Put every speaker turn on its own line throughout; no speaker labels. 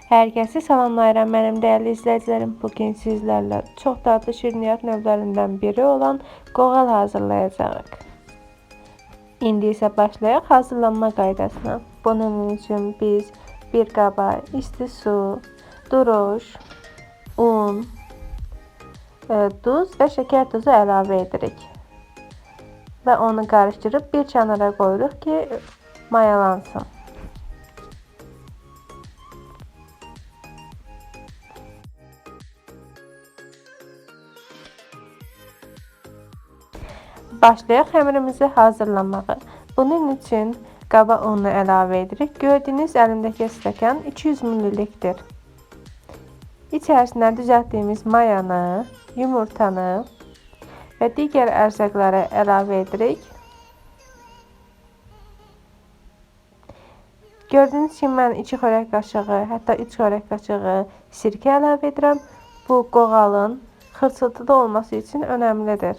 Herkese salamlayıram mənim değerli izləyicilərim. Bugün sizlerle çok tatlı şirniyyat növlərindən biri olan qoğal hazırlayacağıq. İndi isə başlayaq hazırlanma qaydasına. Bunun üçün biz bir qaba isti su, duruş, un, duz və şəkər tuzu əlavə edirik. Və onu qarışdırıb bir kənara qoyuruq ki, mayalansın. Başlayaq xəmirimizi hazırlamağa. Bunun için qaba unu əlavə edirik. Gördüyünüz əlimdəki stəkan 200 ml-dir. İçərisinə düzəltdiyimiz mayanı, yumurtanı və digər ərzaqları əlavə edirik. Gördüyünüz kimi mən 2 xörək qaşığı, hətta 3 xörək qaşığı sirkə əlavə edirəm. Bu qoğalın xırçıltıda olması için önəmlidir.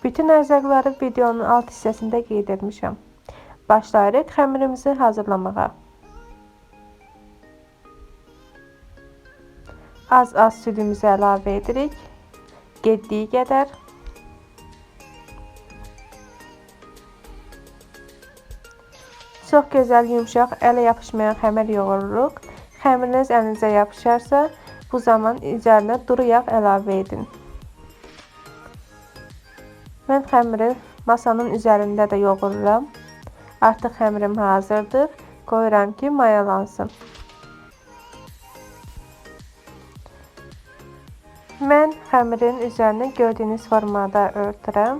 Bütün ərzaqları videonun alt hissəsində qeyd etmişəm. Başlayırıq xəmirimizi hazırlamağa. Az südümüzü əlavə edirik. Getdiyi qədər. Çox gözəl, yumşaq, ələ yapışmayan xəmir yoğururuq. Xəmiriniz əlinizə yapışarsa, bu zaman üzərinə duru yağ əlavə edin. Mən xəmiri masanın üzərində də yoğururam. Artıq xəmirim hazırdır. Qoyuram ki, mayalansın. Mən xəmirin üzərini gördüyünüz formada örtürəm.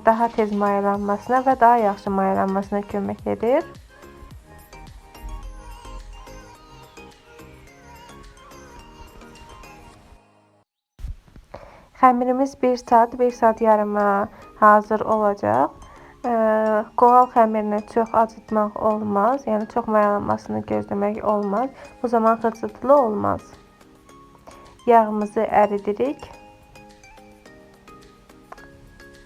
Daha tez mayalanmasına və daha yaxşı mayalanmasına kömək edir. Xəmirimiz 1 saat yarıma hazır olacaq. Qoğal xəmirini çox acıtmaq olmaz. Yəni çox mayalanmasını gözləmək olmaz. Bu zaman xırçılıtlı olmaz. Yağımızı əridirik.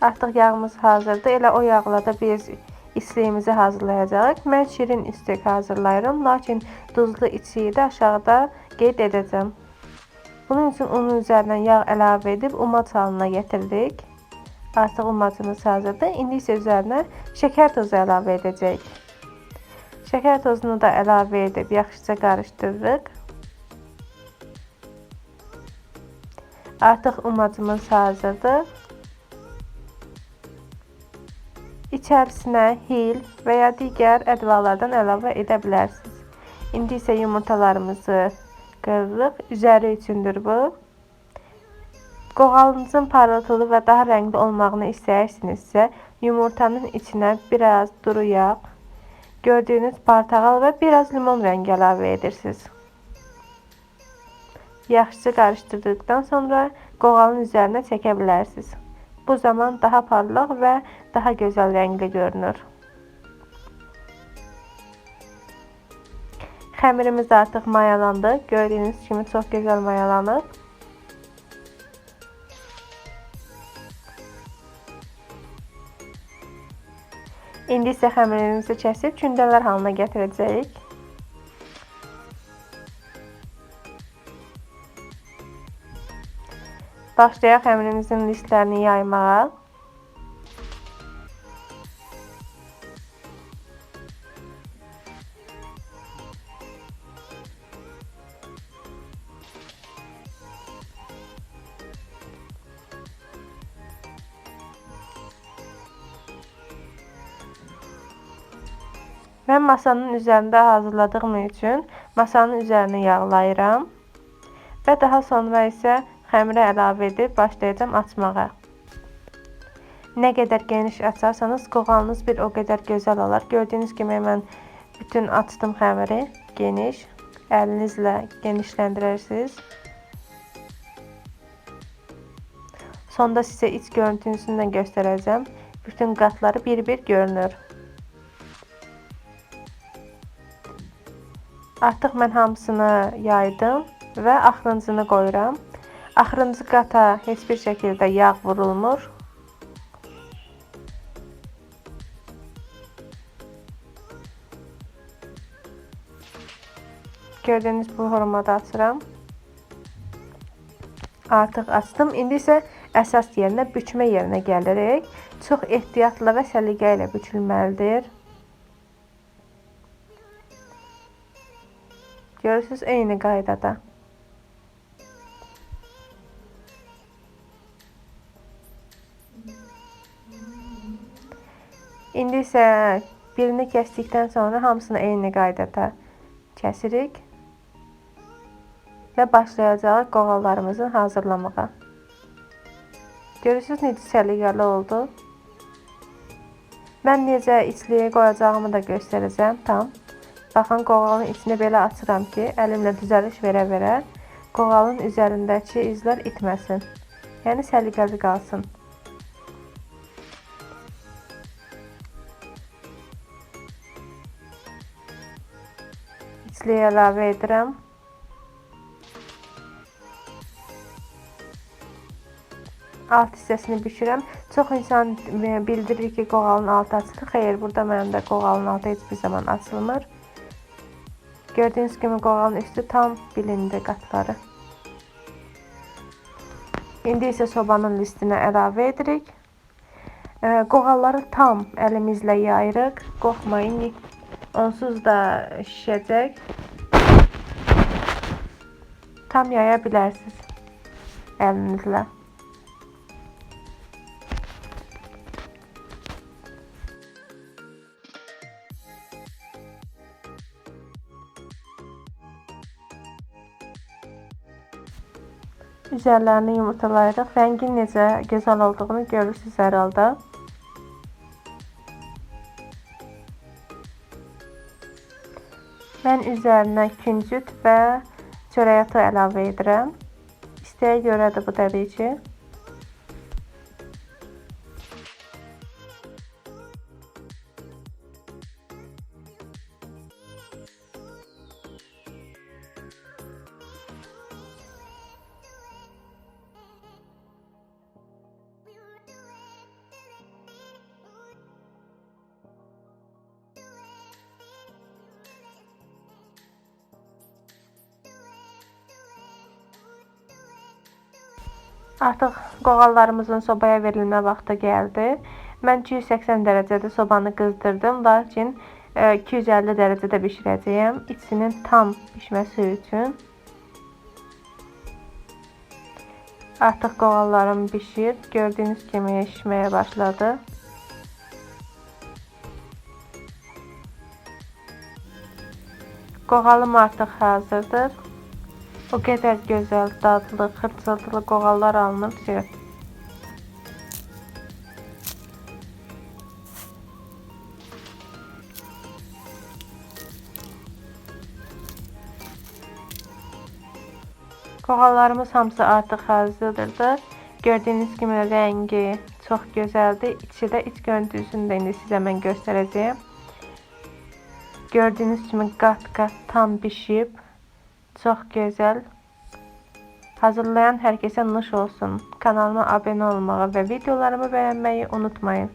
Artıq yağımız hazırdır. Elə o yağla da biz isliyimizi hazırlayacağıq. Mən şirin istek hazırlayıram. Lakin duzlu içiyi də aşağıda qeyd edəcəm. Bunun için unun üzərinə yağ əlavə edib umac halına getiririk. Artıq umacımız hazırdır. İndi isə üzərinə şəkər tozu əlavə edəcəyik. Şəkər tozunu da əlavə edib yaxşıca qarışdırırıq. Artıq umacımız hazırdır. İçərisinə hil və ya digər ədvalardan əlavə edə bilərsiniz. İndi isə yumurtalarımızı qırırıq. Üzəri üçündür bu. Qoğalınızın parıltılı və daha rəngli olmağını istəyirsinizsə, yumurtanın içinə biraz duru yağ, gördüyünüz portağal və biraz limon rəngi əlavə edirsiniz. Yaxşıca qarışdırdıqdan sonra qoğalın üzərinə çəkə bilərsiniz. Bu zaman daha parlaq və daha gözəl rəngli görünür. Xəmirimiz artıq mayalandı. Gördüyünüz kimi çox gözəl mayalanıb. İndi isə xəmirimizi kəsib kündələr halına gətirəcəyik. Başlayaq xəmirimizin listlərini yaymağa. Mən masanın üzərində hazırladığım üçün masanın üzərini yağlayıram və daha sonra isə xəmirə əlavə edib başlayacağım açmağa. Nə qədər geniş açarsanız qoğalınız bir o qədər gözəl olar. Gördüyünüz kimi mən bütün açdım xəmiri geniş. Əlinizlə genişləndirirsiniz. Sonda sizə iç görüntüsünü də göstərəcəm. Bütün qatları bir-bir görünür. Artıq mən hamısını yaydım və axırıncını qoyuram. Axırıncı qata heç bir şəkildə yağ vurulmur. Gördüyünüz bu formada açıram. Artıq açdım. İndi isə əsas yerinə, bükmə yerinə gəlirik. Çox ehtiyatla və səliqə ilə bükülməlidir. Görürsünüz, eyni qaydada. İndi isə birini kəsdikdən sonra hamısını eyni qaydada kəsirik və başlayacağıq qoğallarımızı hazırlamağa. Görürsünüz, necə səliqəli oldu. Mən necə içliyə qoyacağımı da göstərəcəm tam. Baxın, qoğalın içini belə açıram ki, əlimlə düzəliş verə-verə qoğalın üzərindəki izlər itməsin. Yəni səliqəli qalsın. İçliyə əlavə edirəm. Alt hissəsini bükürəm. Çox insan bildirir ki, qoğalın altı açılır. Xeyr, burada mənim də qoğalın altı heç bir zaman açılmır. Gördüyünüz kimi qoğalın üstü tam bilindi qatları. İndi isə sobanın listinə əlavə edirik. Qoğalları tam əlimizlə yayırıq. Qorxmayın, onsuz da şişəcək. Tam yaya bilərsiniz əlinizlə. Üzərlərini yumurtalayırıq. Rəngin necə gözəl olduğunu görürsünüz hər halda. Mən üzərinə küncüt və çörək otu əlavə edirəm. İstəyə görədir bu təbii ki. Artıq qoğallarımızın sobaya verilmə vaxtı gəldi. Mən 280 dərəcədə sobanı qızdırdım, lakin 250 dərəcədə bişirəcəyəm. İçinin tam pişməsi üçün. Artıq qoğallarım bişir. Gördüyünüz kimi şişməyə başladı. Qoğalım artıq hazırdır. O qədər gözəl, dadlı, xırçıltılı qoğallar alınır ki. Qoğallarımız hamısı artıq hazırdır. Gördüyünüz kimi rəngi çox gözəldir. İçi də iç görüntüsünü də indi sizə mən göstərəcəyəm. Gördüyünüz kimi qat-qat tam bişib. Çox gözəl. Hazırlayan hər kəsə nuş olsun. Kanalıma abunə olmağı və videolarımı bəyənməyi unutmayın.